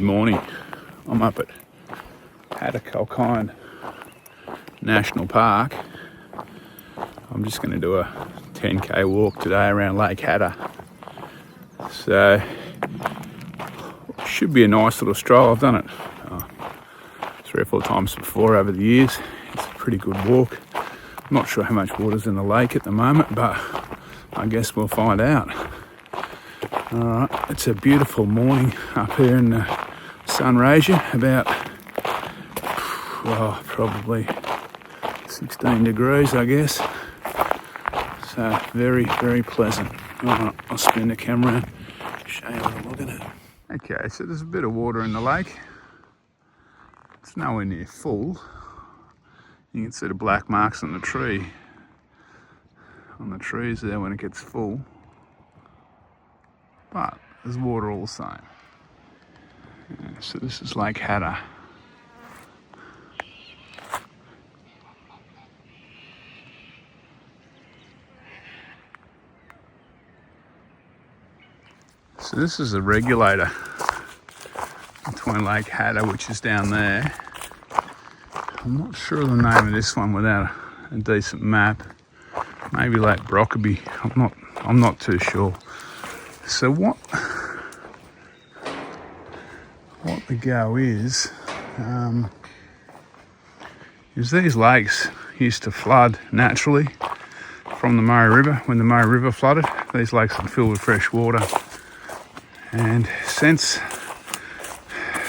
morning. I'm up at Kulkyne National Park. I'm just going to do a 10k walk today around Lake Hattah. So, should be a nice little stroll. I've done it 3 or 4 times before over the years. It's a pretty good walk. I'm not sure how much water's in the lake at the moment, but I guess we'll find out. Alright, it's a beautiful morning up here in the Sunraysia, about probably 16 degrees, I guess. So very, very pleasant. Alright, I'll spin the camera and show you what I'm looking at. Okay, so there's a bit of water in the lake. It's nowhere near full. You can see the black marks on the trees there when it gets full. But there's water all the same. Yeah, so this is Lake Hattah. So this is a regulator between Lake Hattah, which is down there. I'm not sure of the name of this one without a decent map. Maybe Lake Brockaby. I'm not too sure. So what the go is these lakes used to flood naturally from the Murray River. When the Murray River flooded, these lakes would fill with fresh water. And since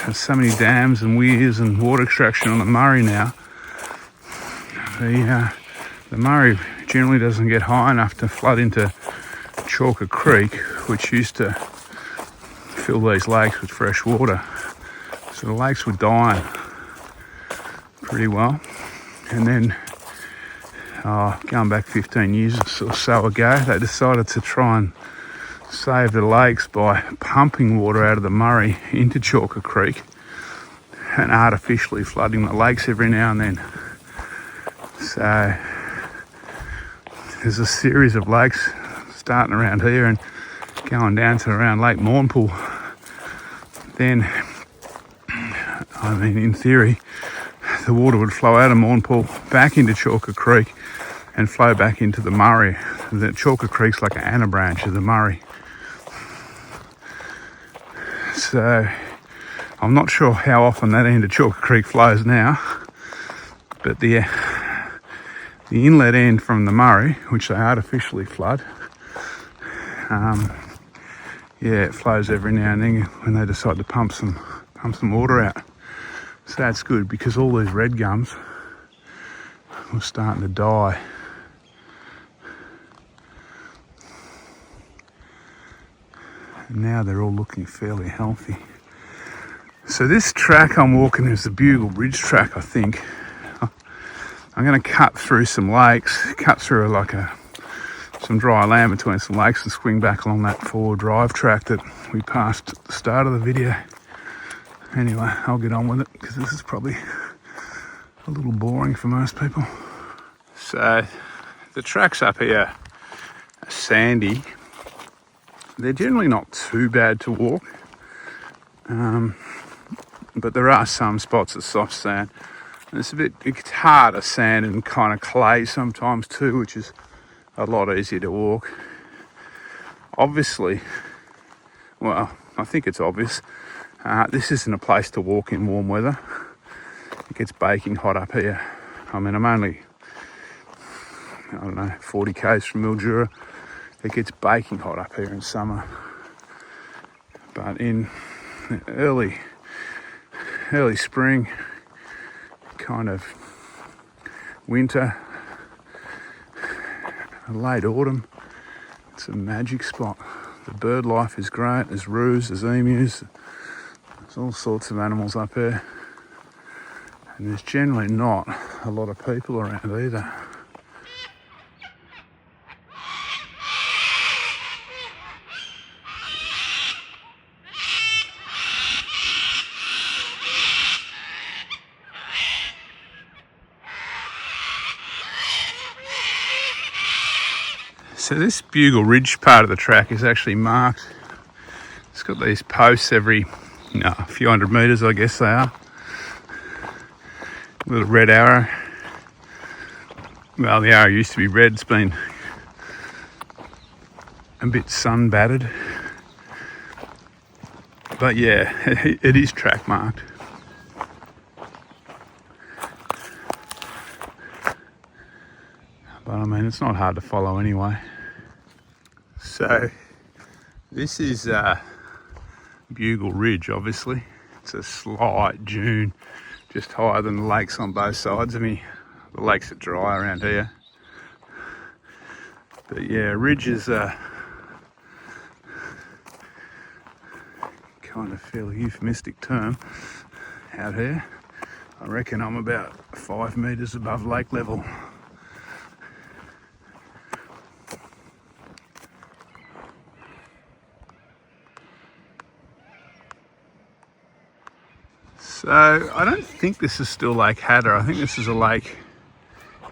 there's so many dams and weirs and water extraction on the Murray now, the Murray generally doesn't get high enough to flood into Chalker Creek, which used to fill these lakes with fresh water. So the lakes were dying pretty well. And then, going back 15 years or so ago, they decided to try and save the lakes by pumping water out of the Murray into Chalker Creek and artificially flooding the lakes every now and then. So there's a series of lakes starting around here and going down to around Lake Mournpool. Then, in theory, the water would flow out of Mournpool back into Chalker Creek and flow back into the Murray. The Chalker Creek's like an anabranch of the Murray. So I'm not sure how often that end of Chalker Creek flows now, but the inlet end from the Murray, which they artificially flood, it flows every now and then when they decide to pump some water out. So that's good, because all these red gums were starting to die. And now they're all looking fairly healthy. So this track I'm walking is the Bugle Ridge track, I think. I'm going to cut through some lakes, cut through some dry land between some lakes and swing back along that 4-wheel drive track that we passed at the start of the video. Anyway, I'll get on with it, because this is probably a little boring for most people. So the tracks up here are sandy. They're generally not too bad to walk, but there are some spots of soft sand. And it's harder sand and kind of clay sometimes too, which is a lot easier to walk. Obviously, well, I think it's obvious, this isn't a place to walk in warm weather. It gets baking hot up here. I'm only, 40 k's from Mildura. It gets baking hot up here in summer. But in early spring, kind of winter, late autumn, it's a magic spot. The bird life is great. There's roos, there's emus, there's all sorts of animals up here. And there's generally not a lot of people around either. So this Bugle Ridge part of the track is actually marked. It's got these posts every No, a few hundred metres, I guess they are. Little red arrow. Well, the arrow used to be red. It's been a bit sun battered. But yeah, it is track marked. But I mean, it's not hard to follow anyway. So this is Bugle Ridge, obviously. It's a slight dune, just higher than the lakes on both sides of me. The lakes are dry around here. But yeah, ridge is kind of fairly euphemistic term out here. I reckon I'm about 5 metres above lake level. So I don't think this is still Lake Hattah. I think this is a lake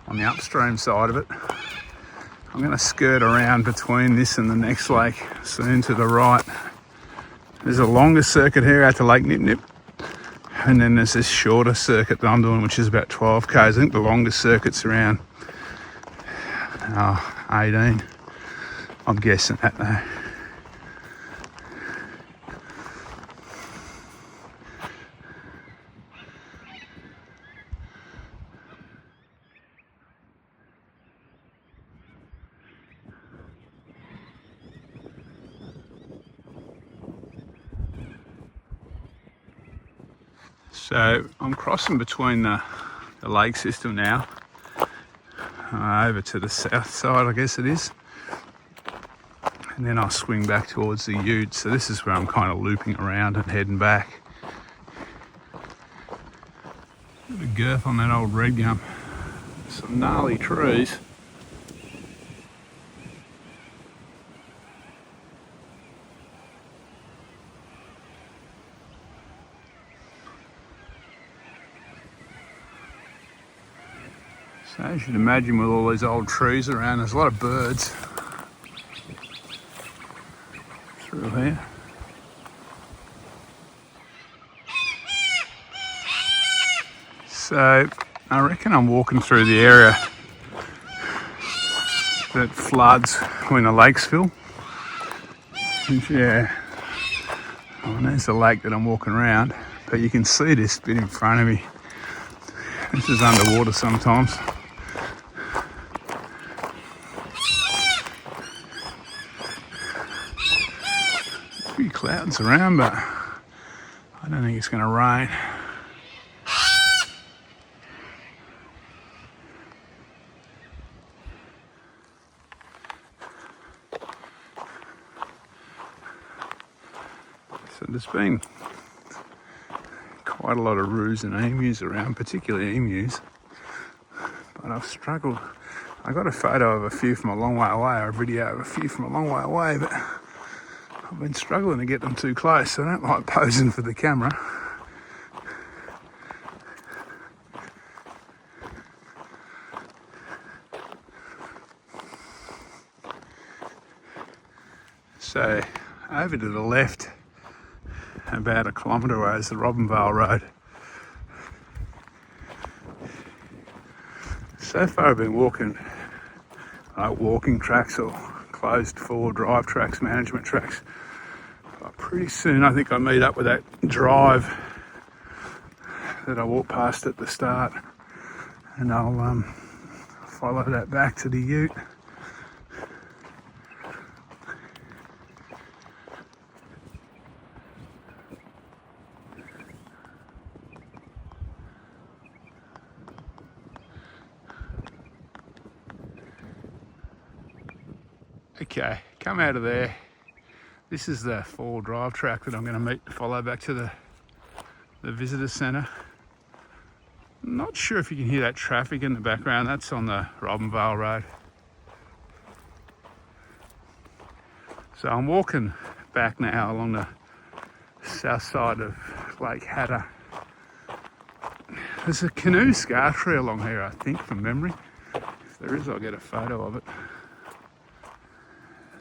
on the upstream side of it. I'm going to skirt around between this and the next lake soon to the right. There's a longer circuit here out to Lake Nip Nip. And then there's this shorter circuit that I'm doing, which is about 12 k's. I think the longest circuit's around 18. I'm guessing that though. So I'm crossing between the lake system now, over to the south side, I guess it is. And then I'll swing back towards the ute. So this is where I'm kind of looping around and heading back. Bit of girth on that old red gum. Some gnarly trees. So as you can imagine, with all these old trees around, there's a lot of birds through here. So I reckon I'm walking through the area that floods when the lakes fill. And yeah, well, there's the lake that I'm walking around, but you can see this bit in front of me. This is underwater sometimes. A few clouds around, but I don't think it's going to rain. So there's been quite a lot of roos and emus around, particularly emus, but I've struggled. I got a photo of a few from a long way away, or a video of a few from a long way away, but I've been struggling to get them too close, so I don't like posing for the camera. So over to the left, about 1 kilometre away, is the Robinvale Road. So far I've been walking walking tracks or closed four drive tracks, management tracks. But pretty soon I think I'll meet up with that drive that I walked past at the start, and I'll follow that back to the ute. Okay, come out of there. This is the four drive track that I'm going to follow back to the visitor centre. Not sure if you can hear that traffic in the background. That's on the Robinvale Road. So I'm walking back now along the south side of Lake Hattah. There's a canoe scar tree along here, I think, from memory. If there is, I'll get a photo of it.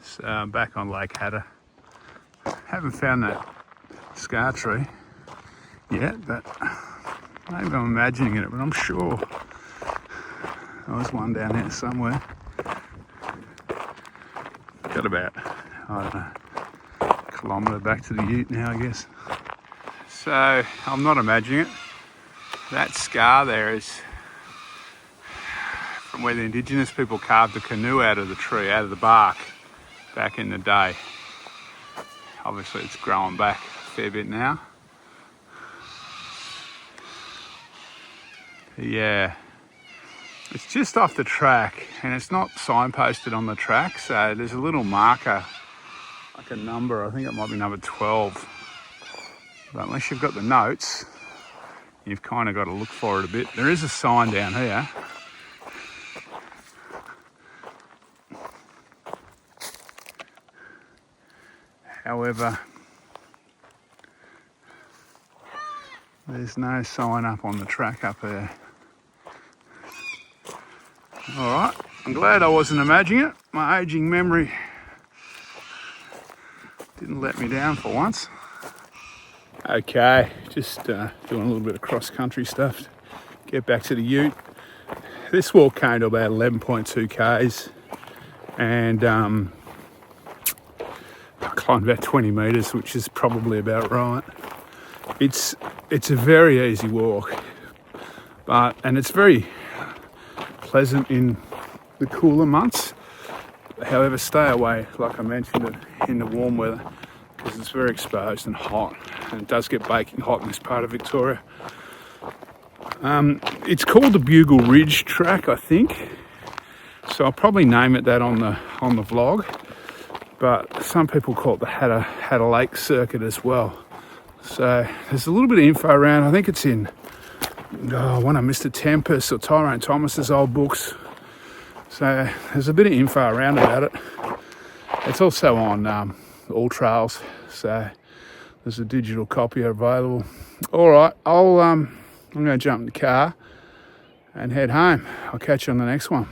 So I'm back on Lake Hattah. Haven't found that scar tree yet, but maybe I'm imagining it, but I'm sure there was one down there somewhere. Got about, I don't know, a kilometre back to the ute now, I guess. So I'm not imagining it. That scar there is from where the indigenous people carved a canoe out of the tree, out of the bark, back in the day. Obviously it's growing back a fair bit now. Yeah, it's just off the track and it's not signposted on the track, so there's a little marker, like a number, I think it might be number 12. But unless you've got the notes, you've kind of got to look for it a bit. There is a sign down here. However, there's no sign up on the track up there. All right, I'm glad I wasn't imagining it. My aging memory didn't let me down for once. Okay, just doing a little bit of cross-country stuff to get back to the ute. This walk came to about 11.2 k's, and I climbed about 20 metres, which is probably about right. It's a very easy walk, and it's very pleasant in the cooler months. However, stay away, like I mentioned, in the warm weather, because it's very exposed and hot, and it does get baking hot in this part of Victoria. It's called the Bugle Ridge track, I think, so I'll probably name it that on the vlog, but some people call it the Hattah Lake circuit as well. So there's a little bit of info around. I think it's in one of Mr. Tempest or Tyrone Thomas's old books. So there's a bit of info around about it. It's also on AllTrails, so there's a digital copy available. All right, I'm going to jump in the car and head home. I'll catch you on the next one.